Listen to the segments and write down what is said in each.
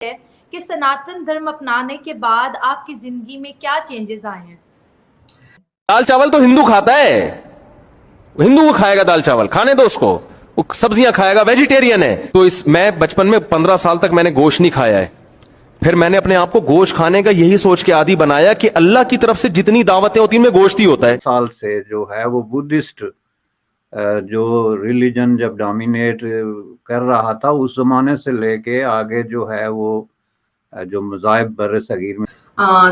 है कि सनातन धर्म अपनाने के बाद आपकी जिंदगी में क्या चेंजेस आए हैं? दाल चावल तो हिंदू खाता है। हिंदू वो खाएगा दाल चावल, खाने दो उसको। वो सब्जियां खाएगा, वेजिटेरियन है। तो इस मैं बचपन में 15 साल तक मैंने गोश्त नहीं खाया है। फिर मैंने अपने आप को गोश्त खाने का यही सोच के आदी बनाया कि अल्लाह की तरफ से जितनी दावतें होती हैं उनमें गोश्त ही होता है। साल से जो है वो बुद्धिस्ट जो रिलीजन जब डोमिनेट कर रहा था, उस जमाने से लेके आगे जो है वो जो मज़ाहिब बर्रे सगीर में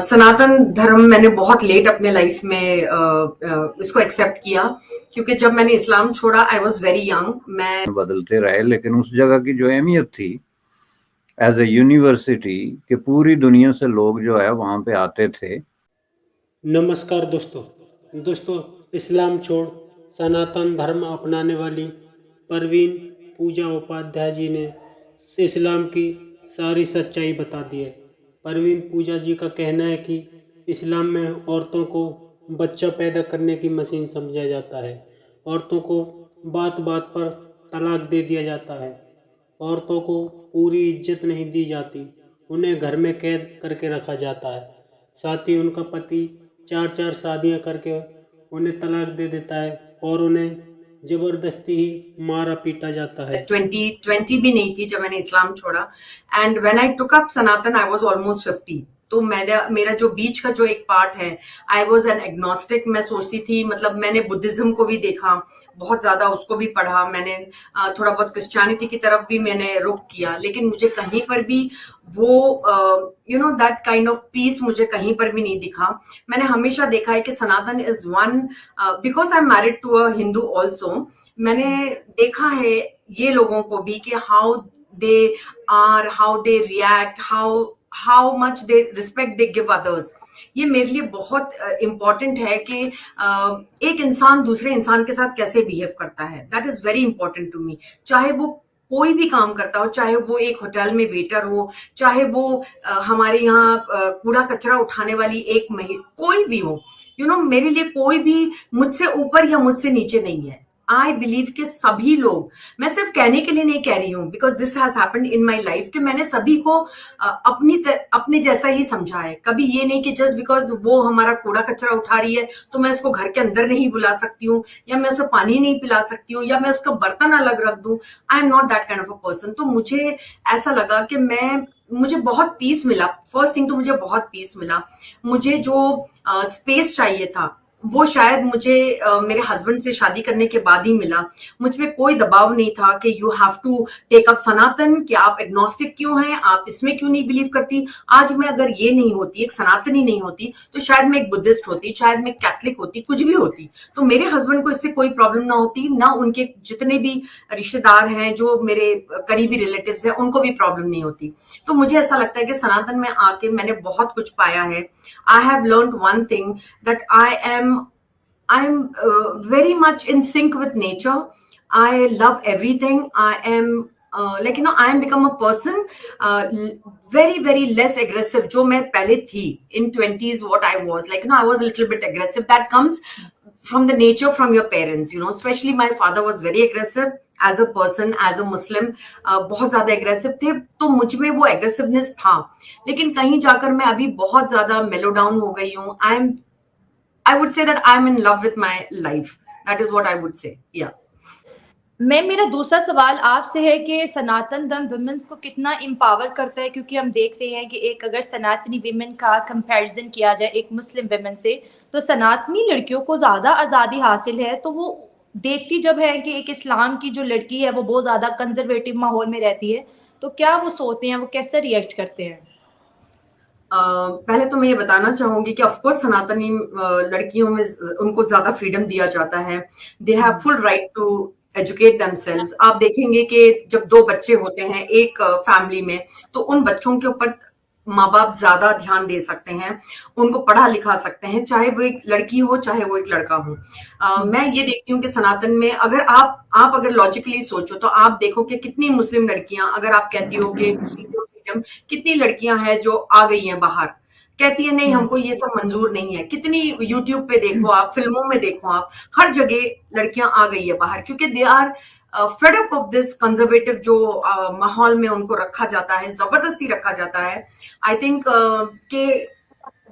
सनातन धर्म मैंने बहुत लेट अपने लाइफ में इसको एक्सेप्ट किया, क्योंकि जब मैंने इस्लाम छोड़ा आई वॉज वेरी यंग। मैं बदलते रहे, लेकिन उस जगह की जो अहमियत थी एज ए यूनिवर्सिटी कि पूरी दुनिया से लोग जो है वहाँ पे आते थे। नमस्कार दोस्तों, इस्लाम छोड़ सनातन धर्म अपनाने वाली परवीन पूजा उपाध्याय जी ने इस्लाम की सारी सच्चाई बता दी है। परवीन पूजा जी का कहना है कि इस्लाम में औरतों को बच्चा पैदा करने की मशीन समझा जाता है। औरतों को बात बात पर तलाक दे दिया जाता है। औरतों को पूरी इज्जत नहीं दी जाती, उन्हें घर में कैद करके रखा जाता है। साथ ही उनका पति 4 शादियां करके उन्हें तलाक दे देता है और उन्हें जबरदस्ती ही मारा पीटा जाता है। 20 भी नहीं थी जब मैंने इस्लाम छोड़ा, and when I took up Sanatan I was almost 50। तो मेरा जो बीच का जो एक पार्ट है, आई वॉज एन एग्नोस्टिक। मैं सोचती थी, मतलब मैंने बुद्धिज्म को भी देखा बहुत ज्यादा, उसको भी पढ़ा मैंने, थोड़ा बहुत क्रिश्चियनिटी की तरफ भी मैंने रुख किया, लेकिन मुझे कहीं पर भी वो दैट काइंड ऑफ पीस मुझे कहीं पर भी नहीं दिखा। मैंने हमेशा देखा है कि Sanatan is one, because I am married to a Hindu also. मैंने देखा है ये लोगों को भी कि how they react, how much they respect they give others। ये मेरे लिए बहुत इम्पोर्टेंट है कि एक इंसान दूसरे इंसान के साथ कैसे बिहेव करता है। That is very important to me. चाहे वो कोई भी काम करता हो, चाहे वो एक होटल में वेटर हो, चाहे वो हमारे यहाँ कूड़ा कचरा उठाने वाली एक महिला, कोई भी हो, मेरे लिए कोई भी मुझसे ऊपर या मुझसे नीचे नहीं है। आई बिलीव कि सभी लोग, मैं सिर्फ कहने के लिए नहीं कह रही हूँ, because this has happened in my life, कि मैंने सभी को अपने जैसा ही समझा है। कभी ये नहीं कि जस्ट बिकॉज वो हमारा कूड़ा कचरा उठा रही है तो मैं उसको घर के अंदर नहीं बुला सकती हूँ, या मैं उसे पानी नहीं पिला सकती हूँ, या मैं उसका बर्तन अलग रख दूं। I am not that kind of a person. तो मुझे ऐसा लगा कि मुझे बहुत पीस मिला। फर्स्ट थिंग तो मुझे बहुत पीस मिला। मुझे जो स्पेस चाहिए था वो शायद मुझे मेरे हस्बैंड से शादी करने के बाद ही मिला। मुझ में कोई दबाव नहीं था कि you have to take up Sanatan, कि आप एग्नोस्टिक क्यों हैं, आप इसमें क्यों नहीं बिलीव करती। आज मैं अगर ये नहीं होती, एक सनातनी नहीं होती, तो शायद मैं एक बुद्धिस्ट होती, शायद मैं कैथलिक होती, कुछ भी होती। तो मेरे हस्बैंड को इससे कोई प्रॉब्लम ना होती, ना उनके जितने भी रिश्तेदार हैं, जो मेरे करीबी रिलेटिव्स हैं, उनको भी प्रॉब्लम नहीं होती। तो मुझे ऐसा लगता है कि सनातन में आके मैंने बहुत कुछ पाया है। I have learned one thing, that I'm very much in sync with nature. I love everything. I am I am become a person very very less aggressive जो मैं पहले थी in 20s, what I was I was a little bit aggressive. That comes from the nature, from your parents, especially my father was very aggressive as a person, as a Muslim, बहुत ज्यादा aggressive थे, तो मुझ में वो aggressiveness था। लेकिन कहीं जाकर मैं अभी बहुत ज्यादा mellow down हो गई हूँ। I would say that I'm in love with my life. That is what I would say. Yeah. मेरा दूसरा सवाल आपसे है कि सनातन धर्म वुमेन्स को कितना एम्पावर करता है, क्योंकि हम देख रहे हैं कि एक अगर सनातनी विमेन का कंपैरिजन किया जाए एक मुस्लिम विमेन से, तो सनातनी लड़कियों को ज्यादा आज़ादी हासिल है। तो वो देखती जब है कि एक इस्लाम की जो लड़की है वो बहुत ज्यादा कंजर्वेटिव माहौल में रहती है, तो क्या वो सोचते हैं, वो कैसे रिएक्ट करते हैं? पहले तो मैं ये बताना चाहूंगी कि ऑफकोर्स सनातनी लड़कियों में उनको ज्यादा फ्रीडम दिया जाता है। They have full right to educate themselves. आप देखेंगे कि जब 2 बच्चे होते हैं एक फैमिली में, तो उन बच्चों के ऊपर माँ बाप ज्यादा ध्यान दे सकते हैं, उनको पढ़ा लिखा सकते हैं, चाहे वो एक लड़की हो चाहे वो एक लड़का हो। मैं ये देखती हूँ कि सनातन में अगर आप अगर लॉजिकली सोचो तो आप देखो कि कितनी मुस्लिम लड़कियां, अगर आप कहती हो कि कितनी लड़कियां हैं जो आ गई हैं बाहर, कहती है नहीं हमको ये सब मंजूर नहीं है। कितनी यूट्यूब पे देखो आप, फिल्मों में देखो आप, हर जगह लड़कियां आ गई है बाहर, क्योंकि they are fed up of this conservative जो माहौल में उनको रखा जाता है, जबरदस्ती रखा जाता है। आई थिंक कि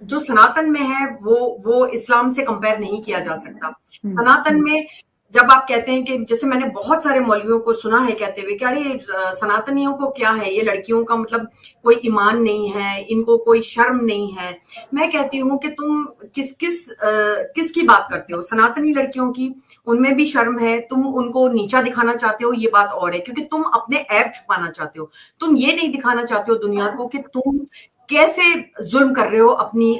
जो सनातन में है वो इस्लाम से कंपेयर नहीं किया जा सकता। सनातन में जब आप कहते हैं कि, जैसे मैंने बहुत सारे मौलवियों को सुना है कहते हुए कि अरे सनातनियों को क्या है, ये लड़कियों का मतलब कोई ईमान नहीं है, इनको कोई शर्म नहीं है। मैं कहती हूँ कि तुम किसकी बात करते हो? सनातनी लड़कियों की, उनमें भी शर्म है। तुम उनको नीचा दिखाना चाहते हो, ये बात और है, क्योंकि तुम अपने ऐब छुपाना चाहते हो। तुम ये नहीं दिखाना चाहते हो दुनिया को कि तुम कैसे जुल्म कर रहे हो अपनी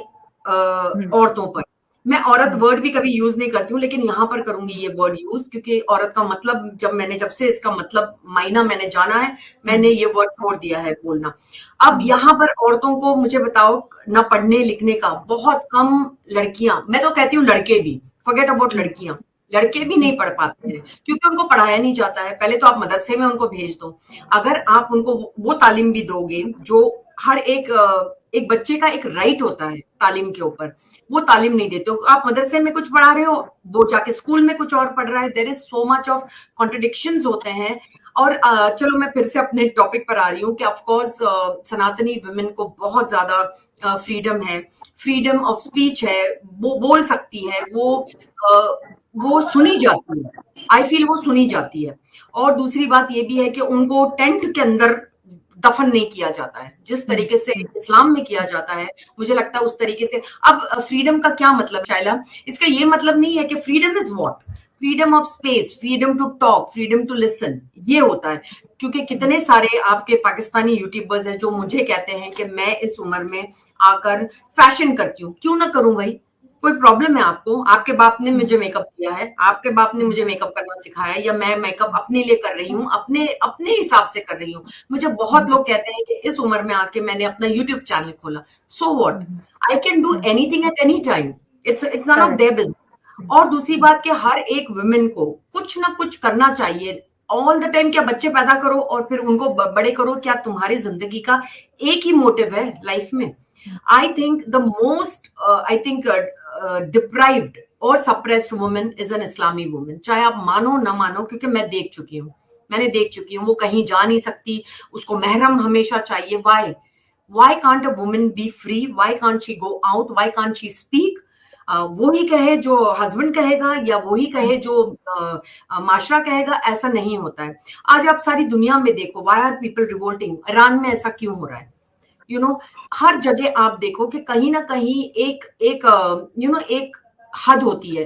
औरतों पर। मैं औरत वर्ड भी कभी यूज नहीं करती हूँ, लेकिन यहाँ पर करूंगी ये वर्ड यूज, क्योंकि औरत का मतलब जब से इसका मतलब मायना मैंने जाना है, मैंने ये वर्ड छोड़ दिया है बोलना। अब यहाँ पर औरतों को मुझे बताओ, ना पढ़ने लिखने का, बहुत कम लड़कियां, मैं तो कहती हूँ लड़के भी, फॉरगेट अबाउट लड़कियां, लड़के भी नहीं पढ़ पाते हैं क्योंकि उनको पढ़ाया नहीं जाता है। पहले तो आप मदरसे में उनको भेज दो, अगर आप उनको वो तालीम भी दोगे जो हर एक बच्चे का एक राइट होता है तालीम के ऊपर, वो तालीम नहीं देते हो। आप मदरसे में कुछ पढ़ा रहे हो, वो जाके स्कूल में कुछ और पढ़ रहा है। There is so much of contradictions होते हैं। और चलो मैं फिर से अपने टॉपिक पर आ रही हूँ कि ऑफ कोर्स सनातनी वुमेन को बहुत ज्यादा फ्रीडम है, फ्रीडम ऑफ स्पीच है, वो बोल सकती है, वो सुनी जाती है। आई फील वो सुनी जाती है। और दूसरी बात ये भी है कि उनको टेंट के अंदर दफन नहीं किया जाता है, जिस तरीके से इस्लाम में किया जाता है, मुझे लगता है उस तरीके से। अब फ्रीडम का क्या मतलब शायला? इसका ये मतलब नहीं है कि freedom is what, freedom of space, freedom to talk, freedom to listen, ये होता है। क्योंकि कितने सारे आपके पाकिस्तानी यूट्यूबर्स हैं जो मुझे कहते हैं कि मैं इस उम्र में आकर फैशन करती हूँ। क्यों ना करूं भाई, कोई प्रॉब्लम है आपको? आपके बाप ने मुझे मेकअप किया है, आपके बाप ने मुझे मेकअप करना सिखाया है, या मैं मेकअप अपने लिए कर रही हूँ, अपने हिसाब से कर रही हूँ। मुझे बहुत लोग कहते हैं कि इस उम्र में आके मैंने अपना यूट्यूब चैनल खोला, so what, I can do anything at any time, it's none of their business. और दूसरी बात कि हर एक वुमेन को कुछ ना कुछ करना चाहिए ऑल द टाइम। क्या बच्चे पैदा करो और फिर उनको बड़े करो, क्या तुम्हारी जिंदगी का एक ही मोटिव है लाइफ में? I think the most deprived और सप्रेस्ड वुमेन इज एन इस्लामी वुमेन, चाहे आप मानो ना मानो, क्योंकि मैंने देख चुकी हूँ। वो कहीं जा नहीं सकती, उसको महरम हमेशा चाहिए। Why can't a women B free? Why can't she go out? Why can't she speak? वो ही कहे जो हस्बैंड कहेगा, या वो ही कहे जो माशरा कहेगा? ऐसा नहीं होता है। आज आप सारी दुनिया में देखो, why are people revolting? Iran में ऐसा क्यों हो रहा है? हर जगह आप देखो कि कहीं ना कहीं एक हद होती है,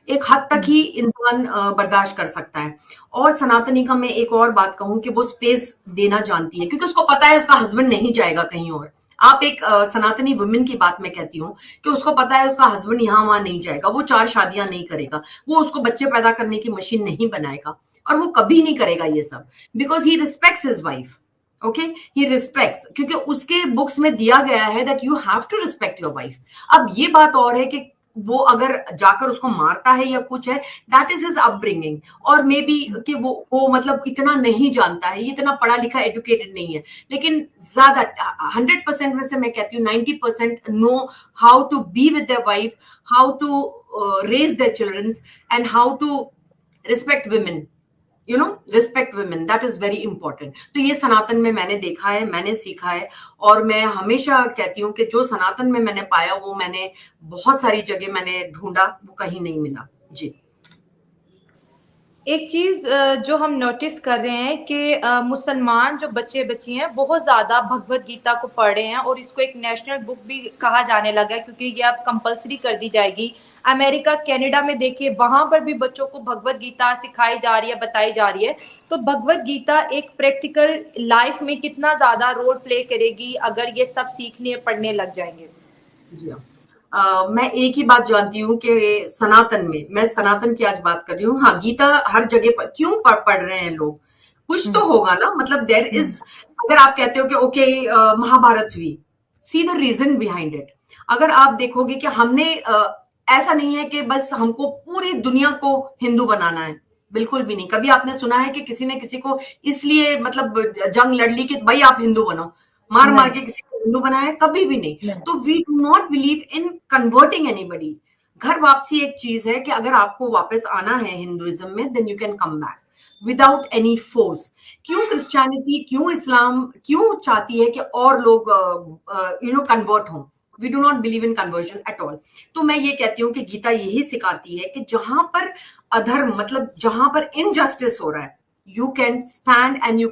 एक हद तक ही इंसान बर्दाश्त कर सकता है। और सनातनी का मैं एक और बात कहूं कि वो स्पेस देना जानती है, क्योंकि उसको पता है उसका हस्बैंड नहीं जाएगा कहीं और। आप एक सनातनी वुमेन की बात मैं कहती हूँ कि उसको पता है उसका हस्बैंड यहाँ वहां नहीं जाएगा, वो 4 शादियां नहीं करेगा, वो उसको बच्चे पैदा करने की मशीन नहीं बनाएगा, और वो कभी नहीं करेगा ये सब, because he respects his wife. Okay, he respects, क्योंकि उसके बुक्स में दिया गया है that you have to respect your wife. अब ये बात और है कि वो अगर जाकर उसको मारता है या कुछ है, दैट इज हिज अपब्रिंगिंग, और मे बी कि वो मतलब इतना नहीं जानता है, इतना पढ़ा लिखा एजुकेटेड नहीं है, लेकिन ज्यादा 100% में से मैं कहती हूँ 90% know how to be with their wife, how to raise their childrens, and how to respect women, respect women, that is very important. तो ये सनातन में मैंने देखा है, मैंने सीखा है, और मैं हमेशा कहती हूँ कि जो सनातन में मैंने पाया वो मैंने बहुत सारी जगह मैंने ढूंढा, वो कहीं नहीं मिला। जी। एक चीज जो हम नोटिस कर रहे हैं कि मुसलमान जो बच्चे बच्ची हैं बहुत ज़्यादा भगवत गीता को पढ़ रहे हैं, और इसको एक नेशनल बुक भी कहा जाने लगा है, क्योंकि ये अब कंपलसरी कर दी जाएगी। अमेरिका, कनाडा में देखिए, वहां पर भी बच्चों को भगवत गीता सिखाई जा रही है, बताई जा रही है। तो भगवत गीता एक प्रैक्टिकल लाइफ में कितना ज़्यादा रोल प्ले करेगी अगर ये सब सीखने पढ़ने लग जाएंगे? जी मैं एक ही बात जानती हूँ कि सनातन में, मैं सनातन की आज बात कर रही हूँ, हाँ गीता हर जगह पर क्यों पढ़ रहे हैं लोग? कुछ तो होगा ना, मतलब देयर इज, अगर आप कहते हो कि ओके महाभारत हुई, see the reason behind it. अगर आप देखोगे कि हमने ऐसा नहीं है कि बस हमको पूरी दुनिया को हिंदू बनाना है, बिल्कुल भी नहीं। कभी आपने सुना है कि किसी ने किसी को इसलिए मतलब जंग लड़ ली कि भाई आप हिंदू बनो, मार मार के किसी को हिंदू बनाया? कभी भी नहीं। तो we do not believe in converting anybody. घर वापसी एक चीज है कि अगर आपको वापस आना है हिंदुइज्म में, then you can come back. Without any force. क्यों क्रिश्चियनिटी, क्यों इस्लाम, क्यों चाहती है कि और लोग कन्वर्ट हों? We do not believe in conversion at all. तो मैं ये कहती हूँ कि गीता यही सिखाती है कि जहां पर अधर्म, मतलब जहां पर इनजस्टिस हो रहा है, you can stand and you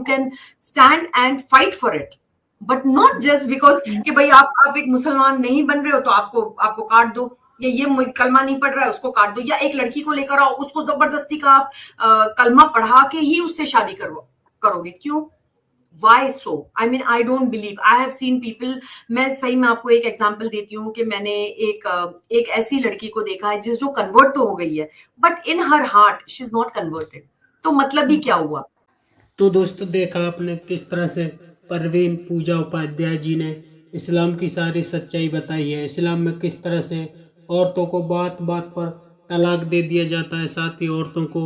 can stand and fight for it, but not just because कि भाई आप एक मुसलमान नहीं बन रहे हो तो आपको काट दो, या ये कलमा नहीं पढ़ रहा है उसको काट दो, या एक लड़की को लेकर आओ उसको जबरदस्ती का आप कलमा पढ़ा के ही उससे शादी करोगे। क्यों? Why so? I mean, I don't believe. I have seen people. मैं सही में आपको एक एग्जांपल देती हूँ कि मैंने एक ऐसी लड़की को देखा है जो कन्वर्ट तो हो गई है, but in her heart she is not converted. तो मतलब ही क्या हुआ? तो दोस्तों देखा आपने किस तरह से परवीन पूजा उपाध्याय जी ने इस्लाम की सारी सच्चाई बताई है। इस्लाम में किस तरह से औरतों को बात बात पर तलाक दे दिया जाता है, साथ ही औरतों को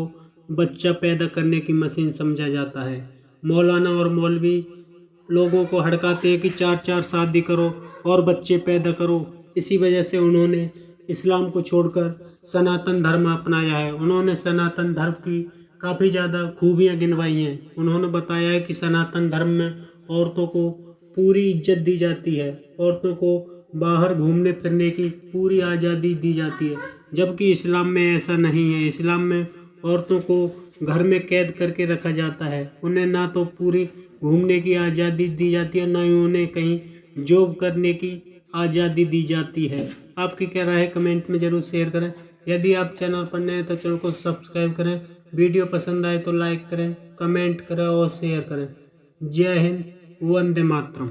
बच्चा पैदा करने की मशीन समझा जाता है। मौलाना और मौलवी लोगों को हड़काते हैं कि 4-4 शादी करो और बच्चे पैदा करो। इसी वजह से उन्होंने इस्लाम को छोड़कर सनातन धर्म अपनाया है। उन्होंने सनातन धर्म की काफ़ी ज़्यादा खूबियाँ गिनवाई हैं। उन्होंने बताया है कि सनातन धर्म में औरतों को पूरी इज्जत दी जाती है, औरतों को बाहर घूमने फिरने की पूरी आज़ादी दी जाती है, जबकि इस्लाम में ऐसा नहीं है। इस्लाम में औरतों को घर में कैद करके रखा जाता है। उन्हें ना तो पूरी घूमने की आज़ादी दी जाती है, ना ही उन्हें कहीं जॉब करने की आज़ादी दी जाती है। आपकी क्या राय है कमेंट में ज़रूर शेयर करें। यदि आप चैनल पर नए हैं तो चैनल को सब्सक्राइब करें। वीडियो पसंद आए तो लाइक करें, कमेंट करें और शेयर करें। जय हिंद, वंदे मातरम।